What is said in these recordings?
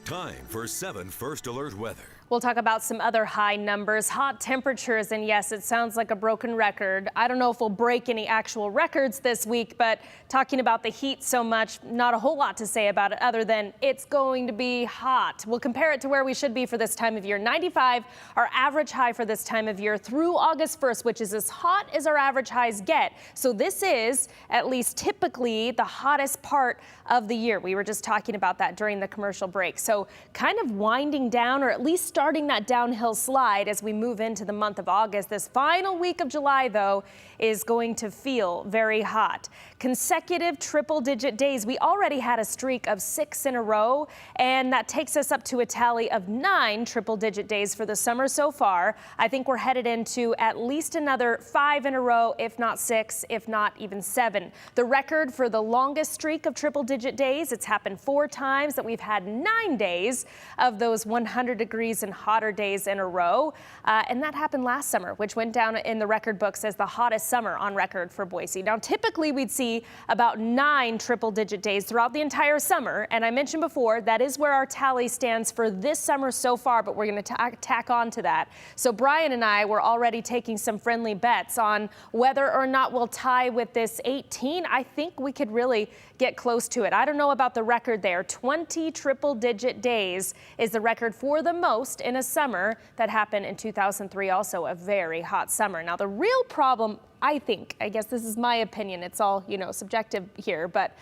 Time for 7 First Alert weather. We'll talk about some other high numbers, hot temperatures, and yes, it sounds like a broken record. I don't know if we'll break any actual records this week, but talking about the heat so much, not a whole lot to say about it other than it's going to be hot. We'll compare it to where we should be for this time of year. 95, our average high for this time of year through August 1st, which is as hot as our average highs get. So this is at least typically the hottest part of the year. We were just talking about that during the commercial break. So kind of winding down, or at least starting that downhill slide as we move into the month of August. This final week of July, though, is going to feel very hot. Consecutive triple-digit days. We already had a streak of 6 in a row, and that takes us up to a tally of 9 triple-digit days for the summer so far. I think we're headed into at least another 5 in a row, if not 6, if not even 7. The record for the longest streak of triple-digit days, it's happened 4 times that we've had 9 days of those 100 degrees and hotter days in a row. And that happened last summer, which went down in the record books as the hottest summer on record for Boise. Now, typically we'd see about 9 triple-digit days throughout the entire summer. And I mentioned before, that is where our tally stands for this summer so far, but we're going to tack on to that. So Brian and I were already taking some friendly bets on whether or not we'll tie with this 18. I think we could really get close to it. I don't know about the record there. 20 triple-digit days is the record for the most in a summer that happened in 2003, also a very hot summer. Now, the real problem, I think, I guess this is my opinion, it's all, subjective here, but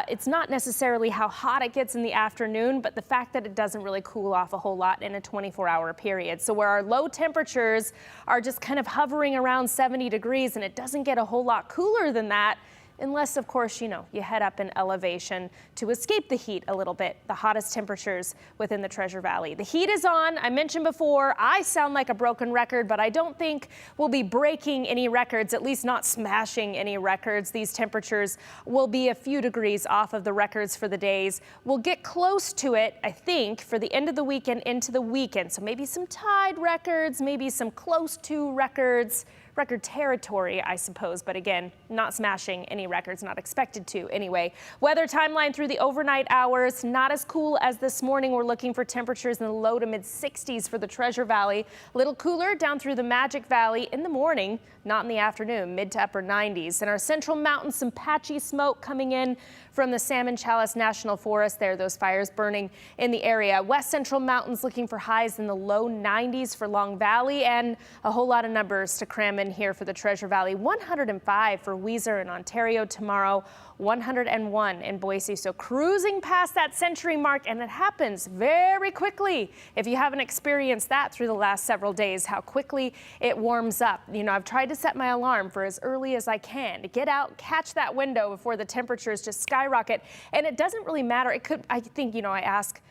it's not necessarily how hot it gets in the afternoon, but the fact that it doesn't really cool off a whole lot in a 24-hour period. So where our low temperatures are just kind of hovering around 70 degrees and it doesn't get a whole lot cooler than that, unless, of course, you head up in elevation to escape the heat a little bit, the hottest temperatures within the Treasure Valley. The heat is on. I mentioned before, I sound like a broken record, but I don't think we'll be breaking any records, at least not smashing any records. These temperatures will be a few degrees off of the records for the days. We'll get close to it, I think, for the end of the weekend into the weekend. So maybe some tied records, maybe some close to records. Record territory, I suppose, but again, not smashing any records, not expected to anyway. Weather timeline through the overnight hours, not as cool as this morning. We're looking for temperatures in the low to mid 60s for the Treasure Valley. A little cooler down through the Magic Valley in the morning, not in the afternoon, mid to upper 90s. In our Central Mountains, some patchy smoke coming in from the Salmon Chalice National Forest there, those fires burning in the area. West Central Mountains looking for highs in the low 90s for Long Valley, and a whole lot of numbers to cram in here for the Treasure Valley. 105 for Weiser in Ontario tomorrow, 101 in Boise. So cruising past that century mark, and it happens very quickly. If you haven't experienced that through the last several days, how quickly it warms up. I've tried to set my alarm for as early as I can to get out, catch that window before the temperatures just skyrocket. And it doesn't really matter. It could, I think, I ask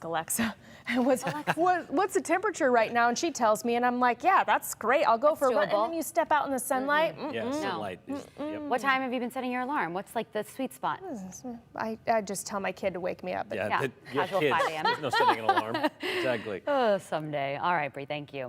Alexa, what's the temperature right now? And she tells me, and I'm like, yeah, that's great. I'll go for a run. And then you step out in the sunlight. Yeah, sunlight. Yep. What time have you been setting your alarm? What's like the sweet spot? I just tell my kid to wake me up. Yeah, casual kids. 5 a.m. There's no setting an alarm. Exactly. Oh, someday. All right, Bree, thank you.